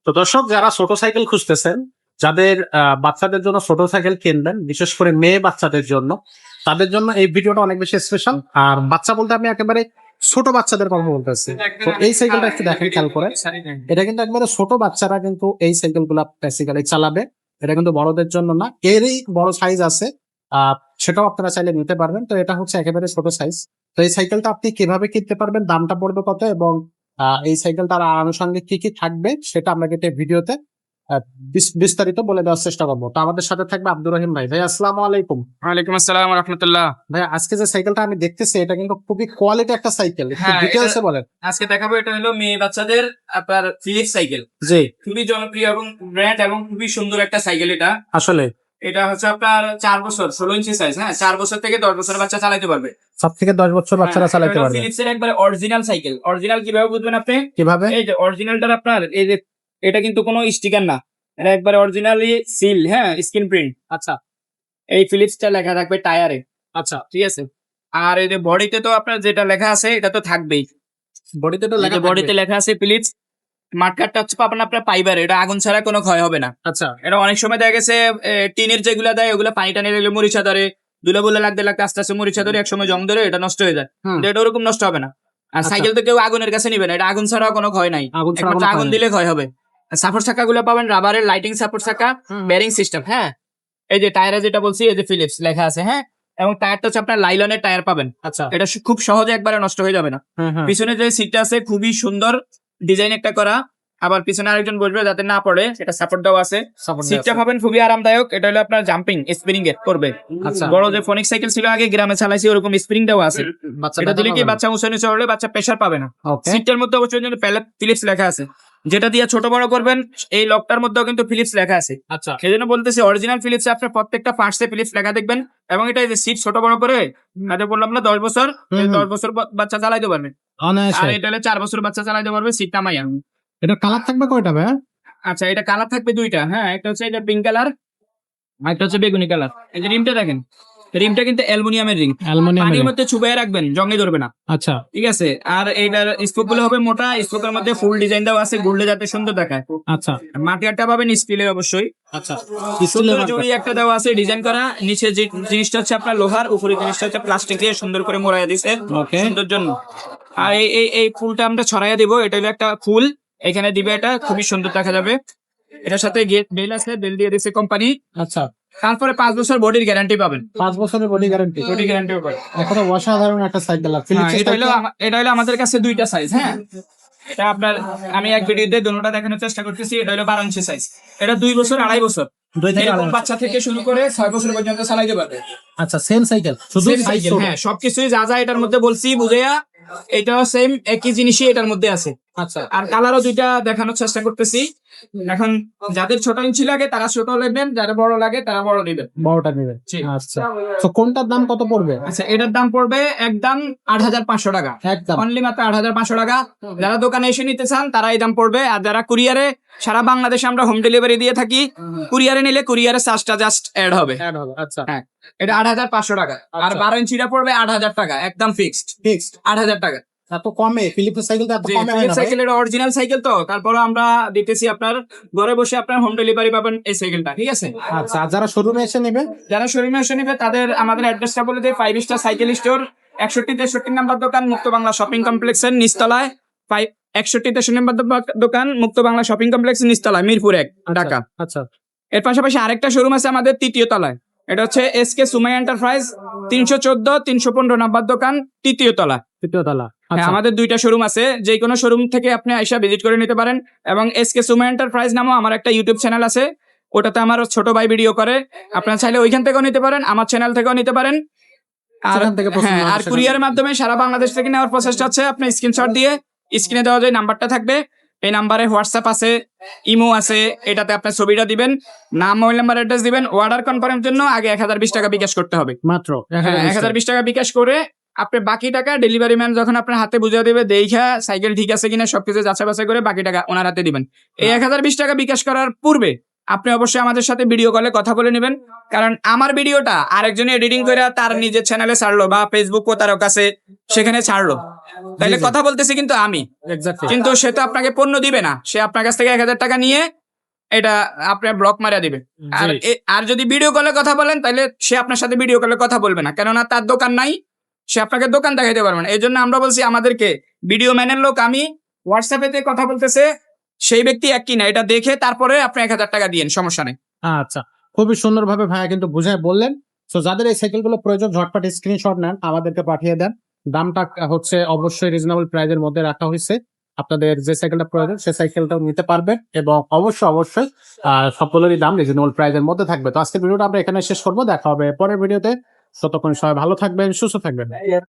তো দর্শক, যারা ছোট সাইকেল খুঁজতেছেন, যাদের বাচ্চাদের জন্য ছোট সাইকেল কিনবেন, বিশেষ করে মেয়ে বাচ্চাদের জন্য, তাদের জন্য এই ভিডিওটা অনেক বেশি স্পেশাল। আর বাচ্চা বলতে আমি একেবারে ছোট বাচ্চাদের কথা বলতেছি। তো এই সাইকেলটা একটু দেখেন, খেয়াল করে। এটা কিন্তু একবারে ছোট বাচ্চারা কিন্তু এই সাইকেল গুলা বেসিক্যালি চালাবে। এটা কিন্তু বড়দের জন্য না, এরই বড় সাইজ আছে, সেটাও আপনারা চাইলে নিতে পারবেন। তো এটা হচ্ছে একেবারে ছোট সাইজ। তো এই সাইকেলটা আপনি কিভাবে কিনতে পারবেন, দামটা পড়বে কত, এবং এই সাইকেলটার আনুষঙ্গিক কি কি থাকবে, সেটা আমরা কিন্তু ভিডিওতে বিস্তারিত বলে দেওয়ার চেষ্টা করবো। তো আমাদের সাথে থাকবে আব্দুর রহিম ভাই। ভাই আসসালামু আলাইকুম। ওয়ালাইকুম আসসালাম রাহমাতুল্লাহ। ভাই আজকে যে সাইকেলটা আমি দেখতেছি, এটা কিন্তু খুবই কোয়ালিটি একটা সাইকেল, একটু হ্যাঁ, ডিটেইলসে বলেন। আজকে দেখাবো, এটা হলো মেয়ে বাচ্চাদের আপনার ফিলিপস সাইকেল। জি, খুবই জনপ্রিয় এবং ব্র্যান্ড এবং খুবই সুন্দর একটা সাইকেল। আসলে এটা হচ্ছে আপনার 4 বছর 16 ইঞ্চি সাইজ। হ্যাঁ, 4 বছর থেকে 10 বছর বাচ্চা চালাতে পারবে। সব থেকে 10 বছর বাচ্চারা চালাতে পারবে। ফিলিপস এর একবারে অরিজিনাল সাইকেল। অরিজিনাল কিভাবে বুঝবেন আপনি? কিভাবে? এই যে অরিজিনালটা আপনার, এই যে এটা কিন্তু কোনো স্টিকার না, এটা একবারে অরিজিনালি সিল। হ্যাঁ, স্ক্রিন প্রিন্ট। আচ্ছা এই ফিলিপসটা লেখা থাকবে টায়ারে। আচ্ছা, ঠিক আছে। আর এই যে বডিতে তো আপনার যেটা লেখা আছে এটা তো থাকবেই। বডিতে তো লেখা বডিতে লেখা আছে ফিলিপস। মাঠকাটটা হচ্ছে পাবেন আপনার ফাইবার, এটা আগুন ছাড়া কোনো ক্ষয় হবে না। আচ্ছা, এটা অনেক সময় দেখা গেছে টিনের যেগুলা দেয় ওগুলা পানি টানি দিলে মরিচা ধরে, দুলা বলে লাগতে লাগতে আস্তে আস্তে মরিচা ধরে একসময় জং ধরে এটা নষ্ট হয়ে যায়। কিন্তু এটা ওরকম নষ্ট হবে না। আর আচ্ছা। সাইকেল তো কেউ আগুনের কাছে নিবে না, এটা আগুন ছাড়াও কোনো ক্ষয় নাই। আগুন ছাড়া একমাত্র কোনো আগুন ক্ষয় দিলে ক্ষয় হবে। সাপোর্ট চাকা গুলো পাবেন রাবারের, লাইটিং সাপোর্ট চাকা, বেয়ারিং সিস্টেম। হ্যাঁ, এই যে টায়ারে যেটা বলছি, এই যে ফিলিপস লেখা আছে। হ্যাঁ, এবং টায়ারটা হচ্ছে আপনার লাইলনের টায়ার পাবেন। আচ্ছা, এটা খুব সহজে একবারে নষ্ট হয়ে যাবে না। পিছনে যে সিটটা আছে খুবই সুন্দর ডিজাইন একটা করা, আবার পিছনে আরেকজন বসবে যাতে না পড়ে, সেটা সাপোর্ট দেওয়া আছে। সিটটা পাবেন খুবই আরামদায়ক। এটা হলো আপনার জাম্পিং স্প্রিং এর করবে। আচ্ছা। বড় যে ফোনিক সাইকেল ছিল আগে গ্রামে চালাইছি, ওরকম স্প্রিং দেওয়া আছে। এটা দিলে কি বাচ্চা উঁচু নিচে হলে বাচ্চা প্রেসার পাবে না। ওকে, সিটটার মধ্যে অবশ্যই ফিলিপস লেখা আছে। যেটা দিয়ে ছোট বড় করবেন, এই লকটার মধ্যেও কিন্তু ফিলিপস লেখা আছে। আচ্ছা, সেই জন্য বলতেছি অরিজিনাল ফিলিপস আপনার প্রত্যেকটা ফার্স্টে ফিলিপস লেখা দেখবেন। এবং এটা যে সিট ছোট বড় করে, আগে বললাম না 10 বছর, 10 বছর বাচ্চা চালাইতে পারবে। আর এটা হলে 4 বছর বাচ্চা চালাইতে পারবে সিট নামাইয়া। এটা কালার থাকবে কয়টা ভাই? আচ্ছা, এটা কালার থাকবে দুইটা। হ্যাঁ, একটা হচ্ছে এটা পিঙ্ক কালার, আর একটা হচ্ছে বেগুনি কালার। এই যে রিমটা দেখেন, রিমটা কিন্তু অ্যালুমিনিয়ামের রিং। পানির মধ্যে চুবাইয়ে রাখবেন, জঙ্গে ধরবে না। আচ্ছা ঠিক আছে। আর এইটার স্পোক গুলো হবে মোটা, স্পোকের মধ্যে ফুল ডিজাইন দেওয়া আছে, ঘুরলে যাতে সুন্দর দেখায়। আচ্ছা মাটিয়ারটা পাবেন স্টিলের অবশ্যই। আচ্ছা, সুন্দর জড়ি একটা দেওয়া আছে ডিজাইন করা। নিচে যে জিনিসটা হচ্ছে আপনার লোহার, উপরে জিনিসটা হচ্ছে প্লাস্টিক দিয়ে সুন্দর করে মোড়াইয়া দিছে ওকে, সুন্দর জন্য। আর এই ফুলটা আমরা ছড়াইয়া দিব, এটা হলো একটা ফুল এখানে দিবে, এটা খুবই সুন্দর দেখা যাবে। এটার সাথে বেল আছে, বেল দিয়ে দিছে কোম্পানি। আচ্ছা। তারপরে 5 বছর বডির গ্যারান্টি পাবেন। 5 বছরের বডি গ্যারান্টি। বডি গ্যারান্টিও পাবেন। এখন অসাধারণ একটা সাইকেল। এটা হলো আমাদের কাছে দুইটা সাইজ। হ্যাঁ, এটা আপনার আমি এক ভিডিওতে দুটোটা দেখানোর চেষ্টা করতেছি। এটা হলো 12 ইঞ্চি সাইজ। এটা 2 বছর 2.5 বছর, 2 থেকে এরকম বাচ্চা থেকে শুরু করে 6 বছর পর্যন্ত চালাইতে পারবে। আচ্ছা, সেম সাইকেল, শুধু সাইকেল। হ্যাঁ, সবকিছুই যা যা এটার মধ্যে বলছি বুঝাইয়া, এটাও সেম একই জিনিসই এটার মধ্যে আছে। আচ্ছা, আর কালারও দুইটা দেখানোর চেষ্টা করতেছি। এখন যাদের ছোট ইঞ্চি লাগে তারা ছোট নেবেন, যারা বড় লাগে তারা বড় নেবেন। বড়টা নেবে। আচ্ছা, তো কোনটার দাম কত পড়বে? আচ্ছা, এটার দাম পড়বে একদম 8,500 টাকা। একদম অনলি মাত্র 8,500 টাকা। যারা দোকানে এসে নিতে চান তারা এই দাম পড়বে। আর যারা কুরিয়ারে, সারা বাংলাদেশে আমরা হোম ডেলিভারি দিয়ে থাকি। কুরিয়ারে নিলে কুরিয়ারের চার্জটা জাস্ট অ্যাড হবে। আচ্ছা, হ্যাঁ, এটা 8,500 টাকা। আর 12 ইঞ্চিটা পড়বে 8,000 টাকা, একদম ফিক্সড 8,000 টাকা। এত কমে ফিলিপস সাইকেল তো এত কমে হয় না ভাই? সাইকেলের অরিজিনাল সাইকেল তো, তারপরে আমরা দিতেছি আপনার ঘরে বসে আপনার হোম ডেলিভারি পাবেন এই সাইকেলটা। ঠিক আছে। আচ্ছা, আর যারা শোরুমে এসে নেবে? যারা শোরুমে এসে নেবে তাদের আমাদের অ্যাড্রেসটা বলে দেয়। 5 স্টার সাইকেল স্টোর, 61-63 নাম্বার দোকান, মুক্ত বাংলা শপিং কমপ্লেক্সের নিচতলায়। 61-63 নাম্বার দোকান, মুক্ত বাংলা শপিং কমপ্লেক্স নিচতলায়, মিরপুর 1, ঢাকা। আচ্ছা, এর পাশাপাশি আরেকটা শোরুম আছে আমাদের 3য় তলায়। এটা হচ্ছে এসকে সুমাই এন্টারপ্রাইজ, 314-315 নাম্বার দোকান, 3য় তলা। 3য় তলা। হ্যাঁ, আমাদের দুইটা শোরুম আছে। যে কোনো শোরুম থেকে আপনি আইসা ভিজিট করে নিতে পারেন। এবং এসকে সুমা এন্টারপ্রাইজ নামও আমার একটা ইউটিউব চ্যানেল আছে, ওটাতে আমার ছোট ভাই ভিডিও করে। আপনারা চাইলে ওইখান থেকেও নিতে পারেন, আমার চ্যানেল থেকেও নিতে পারেন। আর হ্যাঁ, আর কুরিয়ারের মাধ্যমে সারা বাংলাদেশ থেকে নেওয়ার প্রসেসটা হচ্ছে আপনি স্ক্রিনশট দিয়ে স্ক্রিনে দেওয়া যে নাম্বারটা থাকবে, এই নাম্বারে হোয়াটসঅ্যাপ আছে, ইমো আছে, এটাতে আপনার ছবিটা দিবেন, নাম, মোবাইল নাম্বার, অ্যাড্রেস দিবেন। অর্ডার কনফার্মের জন্য আগে 1,020 টাকা বিকাশ করতে হবে। মাত্র 1,020 টাকা বিকাশ করে আপনি বাকি টাকা ডেলিভারি ম্যান যখন আপনার হাতে বুঝিয়ে দেবে, দেখা সাইকেল ঠিক আছে কিনা সবকিছু যাচাই বাছাই করে বাকি টাকা ওনার হাতে দিবেন। এই 1,020 টাকা বিকাশ করার পূর্বে আপনি অবশ্যই আমাদের সাথে ভিডিও কলে কথা বলে নেবেন, কারণ আমার ভিডিওটা আরেকজনে এডিটিং করে তার নিজের চ্যানেলে ছাড়লো বা ফেসবুক প্রতারক আছে সেখানে ছাড়লো, তাহলে জি। কথা বলতেছি কিন্তু আমি, এক্স্যাক্টলি। কিন্তু সে তো আপনাকে পণ্য দিবে না, সে আপনার কাছ থেকে 1,000 টাকা নিয়ে এটা আপনার ব্লক মারা দিবে। আর জি। আর যদি ভিডিও কলে কথা বলেন তাহলে সে আপনার সাথে ভিডিও কলে কথা বলবে না, কেননা তার দোকান নাই, সে আপনাকে দোকান দেখাইতে পারবে না। এই জন্য আমরা বলছি আমাদেরকে ভিডিও ম্যানের লোক আমি, হোয়াটসঅ্যাপে যে কথা বলতেছে সেই ব্যক্তি এক কিনা এটা দেখে তারপরে আপনি 1,000 টাকা দিয়েন, সমস্যা নেই। আচ্ছা, খুবই সুন্দরভাবে ভাইয়া কিন্তু বুঝায় বললেন। তো যাদের এই সাইকেলগুলো প্রয়োজন ঝটপট স্ক্রিনশট নেন, আমাদেরকে পাঠিয়ে দেন। দামটা হচ্ছে অবশ্যই রিজনেবল প্রাইজের মধ্যে রাখা হয়েছে। আপনাদের যে সাইকেলটা প্রয়োজন সেই সাইকেলটাও নিতে পারবেন এবং অবশ্যই সকলেরই দাম রিজনেবল প্রাইজের মধ্যে থাকবে। তো আজকের ভিডিওটা আমরা এখানে শেষ করবো, দেখা হবে পরের ভিডিওতে। ততক্ষণ সবাই ভালো থাকবেন, সুস্থ থাকবেন।